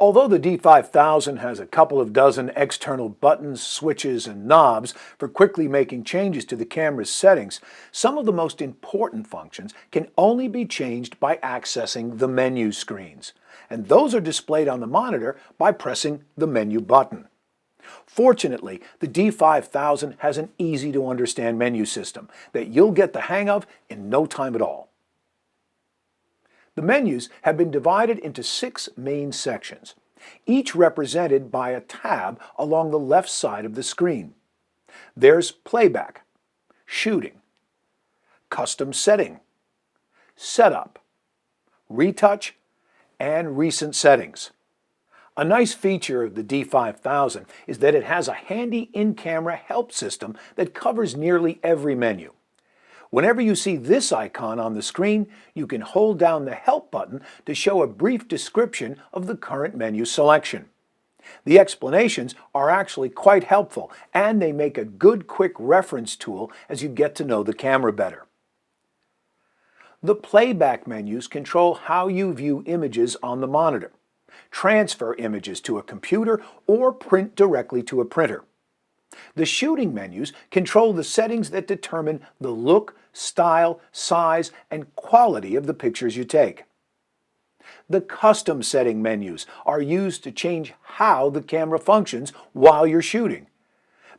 Although the D5000 has a couple of dozen external buttons, switches, and knobs for quickly making changes to the camera's settings, some of the most important functions can only be changed by accessing the menu screens, and those are displayed on the monitor by pressing the menu button. Fortunately, the D5000 has an easy-to-understand menu system that you'll get the hang of in no time at all. The menus have been divided into 6 main sections, each represented by a tab along the left side of the screen. There's Playback, Shooting, Custom Setting, Setup, Retouch, and Recent Settings. A nice feature of the D5000 is that it has a handy in-camera help system that covers nearly every menu. Whenever you see this icon on the screen, you can hold down the Help button to show a brief description of the current menu selection. The explanations are actually quite helpful, and they make a good quick reference tool as you get to know the camera better. The playback menus control how you view images on the monitor, transfer images to a computer, or print directly to a printer. The shooting menus control the settings that determine the look, style, size, and quality of the pictures you take. The custom setting menus are used to change how the camera functions while you're shooting.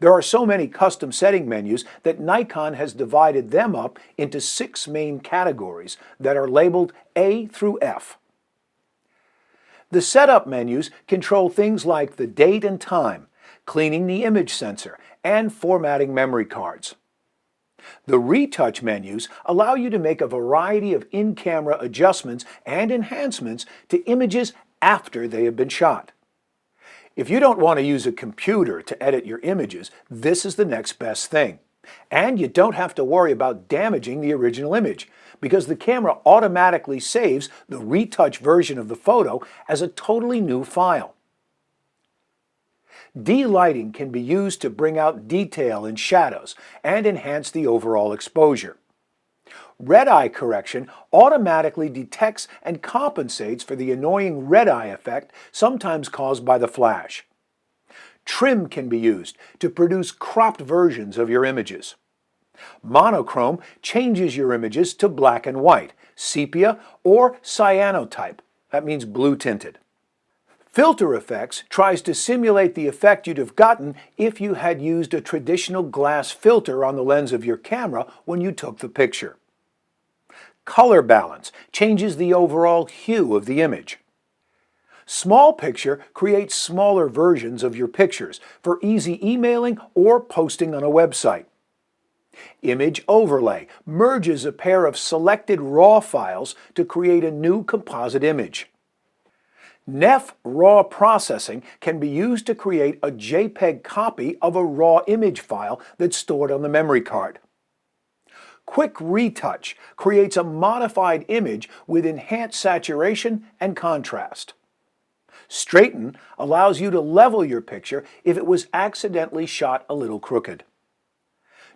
There are so many custom setting menus that Nikon has divided them up into 6 main categories that are labeled A through F. The setup menus control things like the date and time, cleaning the image sensor, and formatting memory cards. The retouch menus allow you to make a variety of in-camera adjustments and enhancements to images after they have been shot. If you don't want to use a computer to edit your images, this is the next best thing. And you don't have to worry about damaging the original image, because the camera automatically saves the retouch version of the photo as a totally new file. De-lighting can be used to bring out detail in shadows and enhance the overall exposure. Red eye correction automatically detects and compensates for the annoying red eye effect sometimes caused by the flash. Trim can be used to produce cropped versions of your images. Monochrome changes your images to black and white, sepia, or cyanotype. That means blue tinted. Filter Effects tries to simulate the effect you'd have gotten if you had used a traditional glass filter on the lens of your camera when you took the picture. Color Balance changes the overall hue of the image. Small Picture creates smaller versions of your pictures for easy emailing or posting on a website. Image Overlay merges a pair of selected RAW files to create a new composite image. NEF RAW processing can be used to create a JPEG copy of a RAW image file that's stored on the memory card. Quick Retouch creates a modified image with enhanced saturation and contrast. Straighten allows you to level your picture if it was accidentally shot a little crooked.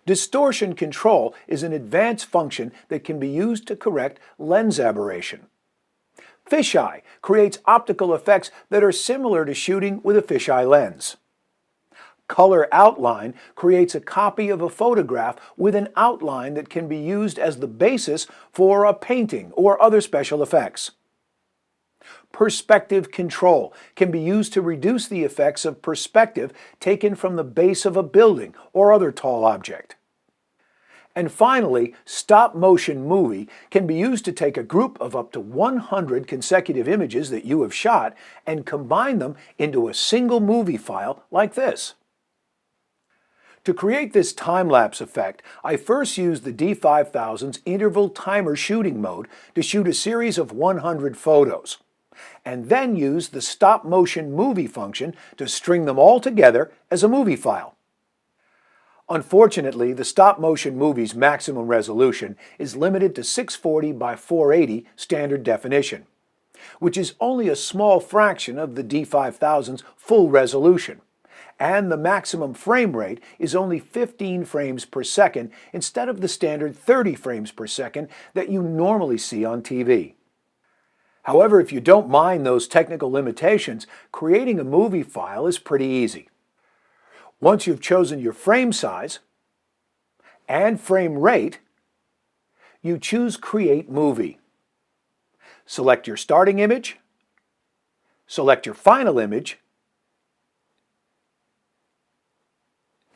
Distortion Control is an advanced function that can be used to correct lens aberration. Fisheye creates optical effects that are similar to shooting with a fisheye lens. Color Outline creates a copy of a photograph with an outline that can be used as the basis for a painting or other special effects. Perspective Control can be used to reduce the effects of perspective taken from the base of a building or other tall object. And finally, Stop Motion Movie can be used to take a group of up to 100 consecutive images that you have shot and combine them into a single movie file like this. To create this time-lapse effect, I first used the D5000's interval timer shooting mode to shoot a series of 100 photos, and then used the Stop Motion Movie function to string them all together as a movie file. Unfortunately, the stop-motion movie's maximum resolution is limited to 640 by 480 standard definition, which is only a small fraction of the D5000's full resolution, and the maximum frame rate is only 15 frames per second instead of the standard 30 frames per second that you normally see on TV. However, if you don't mind those technical limitations, creating a movie file is pretty easy. Once you've chosen your frame size and frame rate, you choose Create Movie. Select your starting image, select your final image,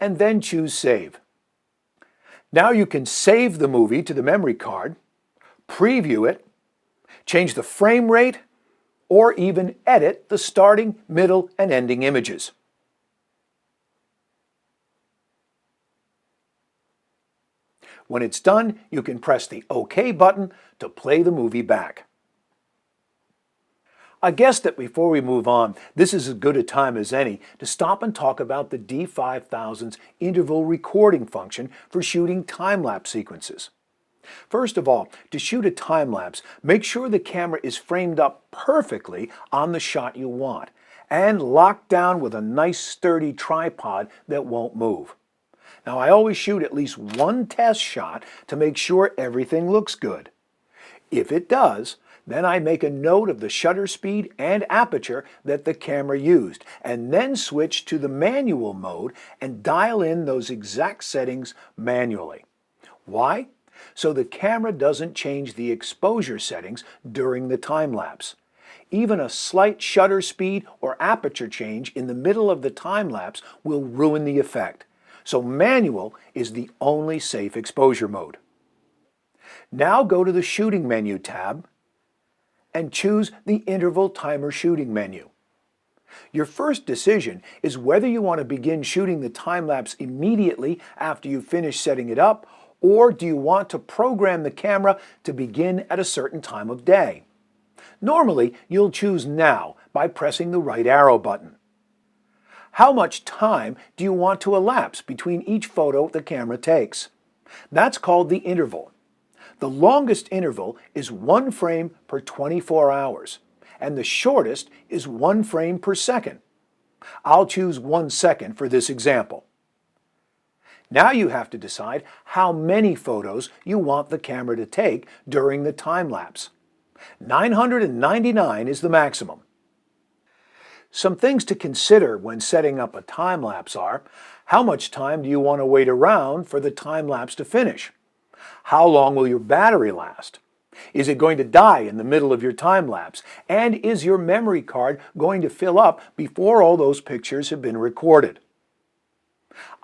and then choose Save. Now you can save the movie to the memory card, preview it, change the frame rate, or even edit the starting, middle, and ending images. When it's done, you can press the OK button to play the movie back. I guess that before we move on, this is as good a time as any to stop and talk about the D5000's interval recording function for shooting time-lapse sequences. First of all, to shoot a time-lapse, make sure the camera is framed up perfectly on the shot you want and locked down with a nice sturdy tripod that won't move. Now, I always shoot at least one test shot to make sure everything looks good. If it does, then I make a note of the shutter speed and aperture that the camera used, and then switch to the manual mode and dial in those exact settings manually. Why? So the camera doesn't change the exposure settings during the time lapse. Even a slight shutter speed or aperture change in the middle of the time lapse will ruin the effect. So manual is the only safe exposure mode. Now go to the Shooting menu tab and choose the Interval Timer Shooting menu. Your first decision is whether you want to begin shooting the time-lapse immediately after you finish setting it up, or do you want to program the camera to begin at a certain time of day. Normally, you'll choose Now by pressing the right arrow button. How much time do you want to elapse between each photo the camera takes? That's called the interval. The longest interval is 1 frame per 24 hours, and the shortest is 1 frame per second. I'll choose 1 second for this example. Now you have to decide how many photos you want the camera to take during the time lapse. 999 is the maximum. Some things to consider when setting up a time lapse are: how much time do you want to wait around for the time lapse to finish? How long will your battery last? Is it going to die in the middle of your time lapse? And is your memory card going to fill up before all those pictures have been recorded?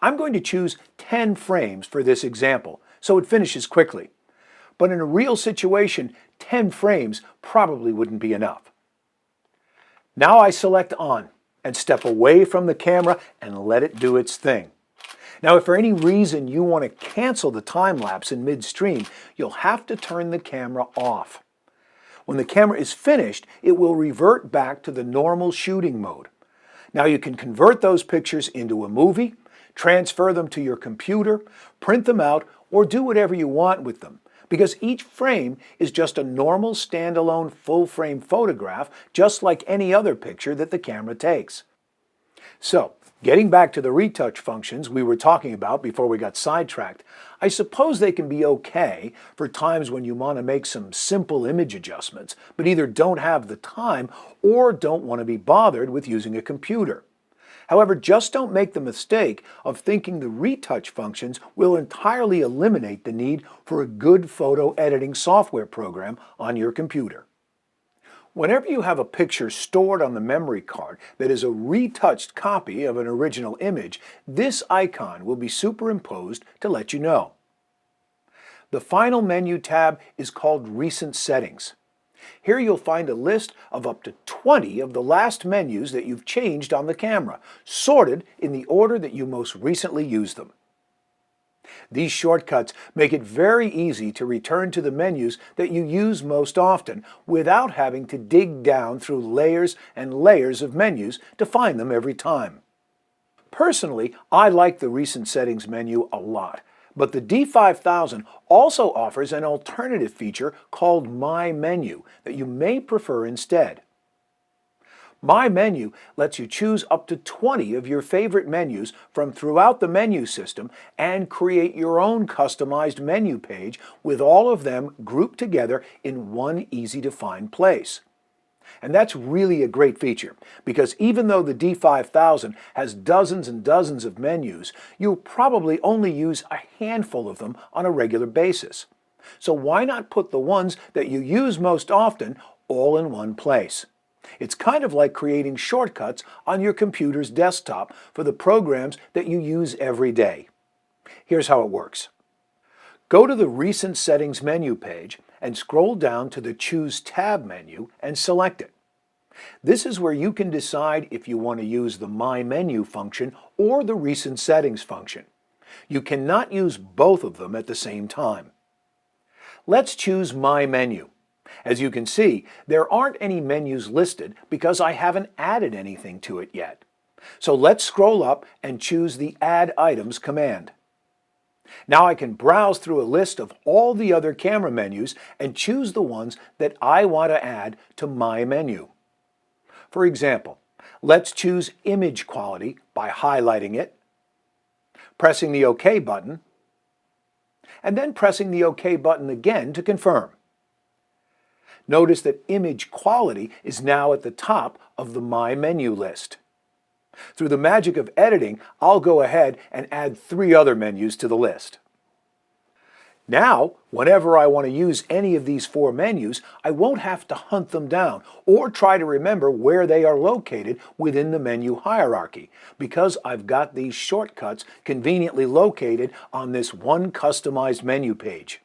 I'm going to choose 10 frames for this example, so it finishes quickly. But in a real situation, 10 frames probably wouldn't be enough. Now I select On and step away from the camera and let it do its thing. Now, if for any reason you want to cancel the time lapse in midstream, you'll have to turn the camera off. When the camera is finished, it will revert back to the normal shooting mode. Now you can convert those pictures into a movie, transfer them to your computer, print them out, or do whatever you want with them, because each frame is just a normal standalone full-frame photograph, just like any other picture that the camera takes. So, getting back to the retouch functions we were talking about before we got sidetracked, I suppose they can be okay for times when you want to make some simple image adjustments, but either don't have the time or don't want to be bothered with using a computer. However, just don't make the mistake of thinking the retouch functions will entirely eliminate the need for a good photo editing software program on your computer. Whenever you have a picture stored on the memory card that is a retouched copy of an original image, this icon will be superimposed to let you know. The final menu tab is called Recent Settings. Here you'll find a list of up to 20 of the last menus that you've changed on the camera, sorted in the order that you most recently used them. These shortcuts make it very easy to return to the menus that you use most often without having to dig down through layers and layers of menus to find them every time. Personally, I like the Recent Settings menu a lot, but the D5000 also offers an alternative feature called My Menu that you may prefer instead. My Menu lets you choose up to 20 of your favorite menus from throughout the menu system and create your own customized menu page with all of them grouped together in one easy-to-find place. And that's really a great feature, because even though the D5000 has dozens and dozens of menus, you'll probably only use a handful of them on a regular basis. So why not put the ones that you use most often all in one place? It's kind of like creating shortcuts on your computer's desktop for the programs that you use every day. Here's how it works. Go to the Recent Settings menu page and scroll down to the Choose Tab menu and select it. This is where you can decide if you want to use the My Menu function or the Recent Settings function. You cannot use both of them at the same time. Let's choose My Menu. As you can see, there aren't any menus listed because I haven't added anything to it yet. So let's scroll up and choose the Add Items command. Now I can browse through a list of all the other camera menus and choose the ones that I want to add to My Menu. For example, let's choose Image Quality by highlighting it, pressing the OK button, and then pressing the OK button again to confirm. Notice that Image Quality is now at the top of the My Menu list. Through the magic of editing, I'll go ahead and add 3 other menus to the list. Now, whenever I want to use any of these 4 menus, I won't have to hunt them down or try to remember where they are located within the menu hierarchy, because I've got these shortcuts conveniently located on this one customized menu page.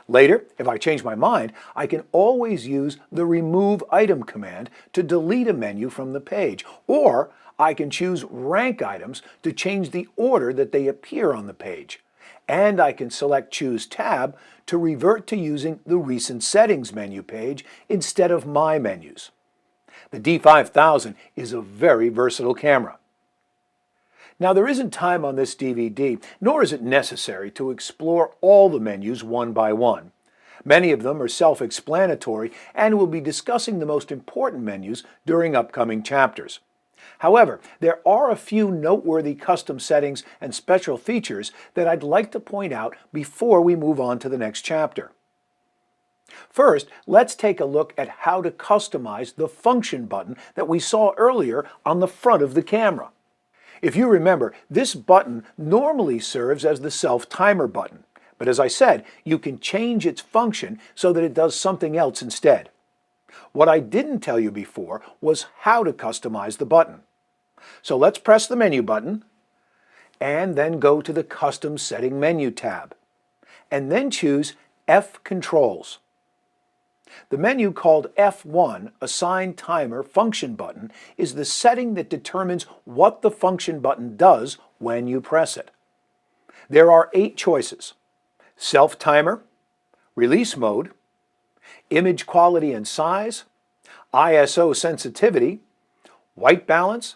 Later, if I change my mind, I can always use the Remove Item command to delete a menu from the page, or I can choose Rank Items to change the order that they appear on the page. And I can select Choose Tab to revert to using the Recent Settings menu page instead of My Menus. The D5000 is a very versatile camera. Now, there isn't time on this DVD, nor is it necessary to explore all the menus one by one. Many of them are self-explanatory, and we'll be discussing the most important menus during upcoming chapters. However, there are a few noteworthy custom settings and special features that I'd like to point out before we move on to the next chapter. First, let's take a look at how to customize the function button that we saw earlier on the front of the camera. If you remember, this button normally serves as the self-timer button, but as I said, you can change its function so that it does something else instead. What I didn't tell you before was how to customize the button. So let's press the menu button, and then go to the Custom Setting menu tab, and then choose F Controls. The menu called F1, Assign Timer Function Button, is the setting that determines what the function button does when you press it. There are 8 choices: Self-Timer, Release Mode, Image Quality and Size, ISO Sensitivity, White Balance,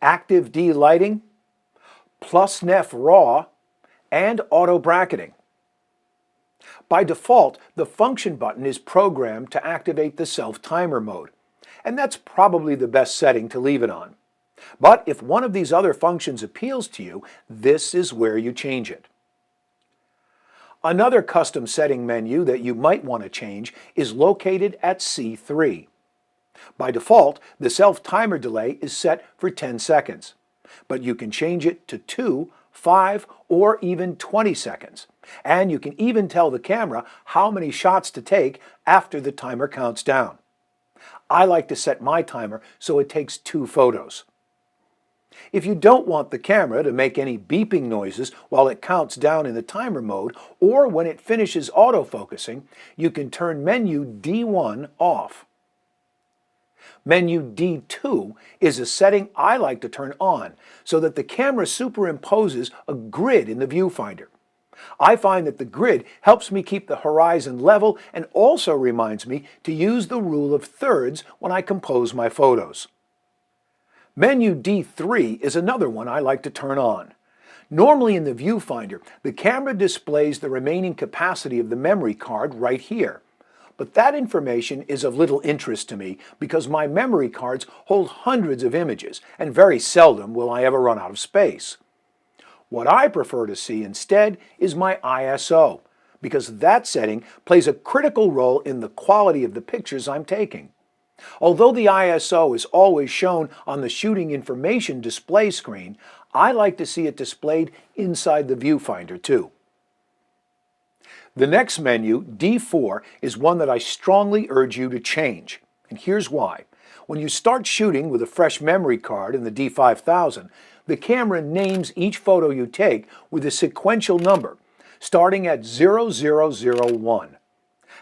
Active D-Lighting, Plus Nef RAW, and Auto Bracketing. By default, the function button is programmed to activate the self-timer mode, and that's probably the best setting to leave it on. But if one of these other functions appeals to you, this is where you change it. Another custom setting menu that you might want to change is located at C3. By default, the self-timer delay is set for 10 seconds, but you can change it to 2, 5, or even 20 seconds. And you can even tell the camera how many shots to take after the timer counts down. I like to set my timer so it takes 2 photos. If you don't want the camera to make any beeping noises while it counts down in the timer mode, or when it finishes autofocusing, you can turn menu D1 off. Menu D2 is a setting I like to turn on so that the camera superimposes a grid in the viewfinder. I find that the grid helps me keep the horizon level and also reminds me to use the rule of thirds when I compose my photos. Menu D3 is another one I like to turn on. Normally in the viewfinder, the camera displays the remaining capacity of the memory card right here. But that information is of little interest to me because my memory cards hold hundreds of images, and very seldom will I ever run out of space. What I prefer to see instead is my ISO, because that setting plays a critical role in the quality of the pictures I'm taking. Although the ISO is always shown on the shooting information display screen, I like to see it displayed inside the viewfinder too. The next menu, D4, is one that I strongly urge you to change, and here's why. When you start shooting with a fresh memory card in the D5000, the camera names each photo you take with a sequential number, starting at 0001.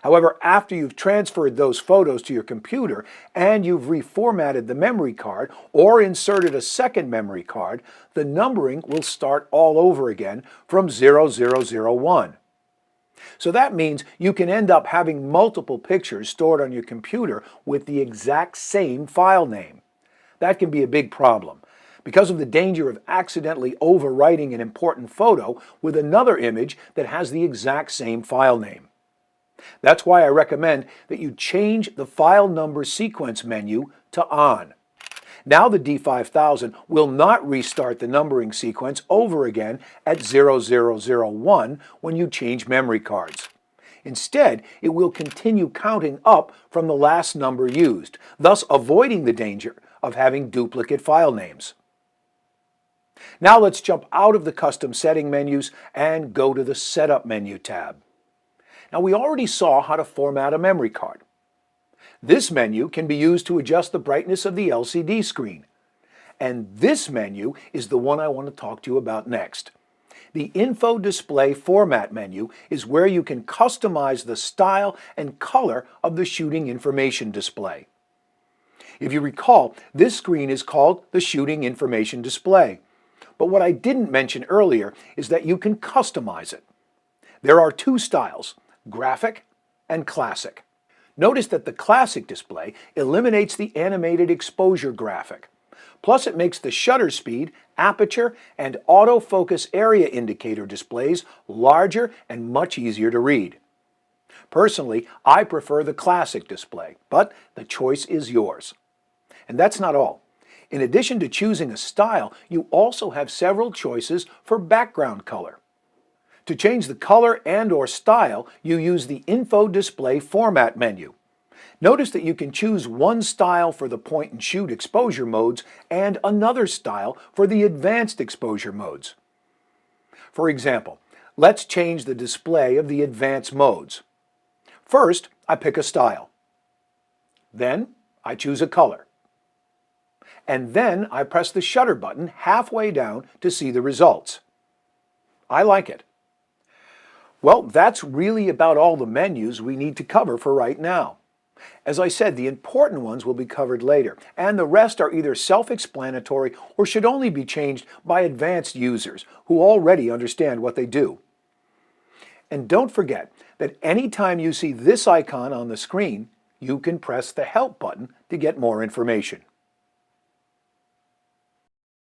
However, after you've transferred those photos to your computer and you've reformatted the memory card or inserted a second memory card, the numbering will start all over again from 0001. So that means you can end up having multiple pictures stored on your computer with the exact same file name. That can be a big problem because of the danger of accidentally overwriting an important photo with another image that has the exact same file name. That's why I recommend that you change the file number sequence menu to on. Now the D5000 will not restart the numbering sequence over again at 0001 when you change memory cards. Instead, it will continue counting up from the last number used, thus avoiding the danger of having duplicate file names. Now let's jump out of the custom setting menus and go to the Setup menu tab. Now we already saw how to format a memory card. This menu can be used to adjust the brightness of the LCD screen. And this menu is the one I want to talk to you about next. The Info Display Format menu is where you can customize the style and color of the shooting information display. If you recall, this screen is called the Shooting Information Display. But what I didn't mention earlier is that you can customize it. There are two styles, Graphic and Classic. Notice that the Classic display eliminates the animated exposure graphic. Plus it makes the shutter speed, aperture, and autofocus area indicator displays larger and much easier to read. Personally, I prefer the Classic display, but the choice is yours. And that's not all. In addition to choosing a style, you also have several choices for background color. To change the color and/or style, you use the Info Display Format menu. Notice that you can choose one style for the point-and-shoot exposure modes and another style for the advanced exposure modes. For example, let's change the display of the advanced modes. First, I pick a style. Then, I choose a color. And then I press the shutter button halfway down to see the results. I like it. Well, that's really about all the menus we need to cover for right now. As I said, the important ones will be covered later, and the rest are either self-explanatory or should only be changed by advanced users who already understand what they do. And don't forget that anytime you see this icon on the screen, you can press the Help button to get more information.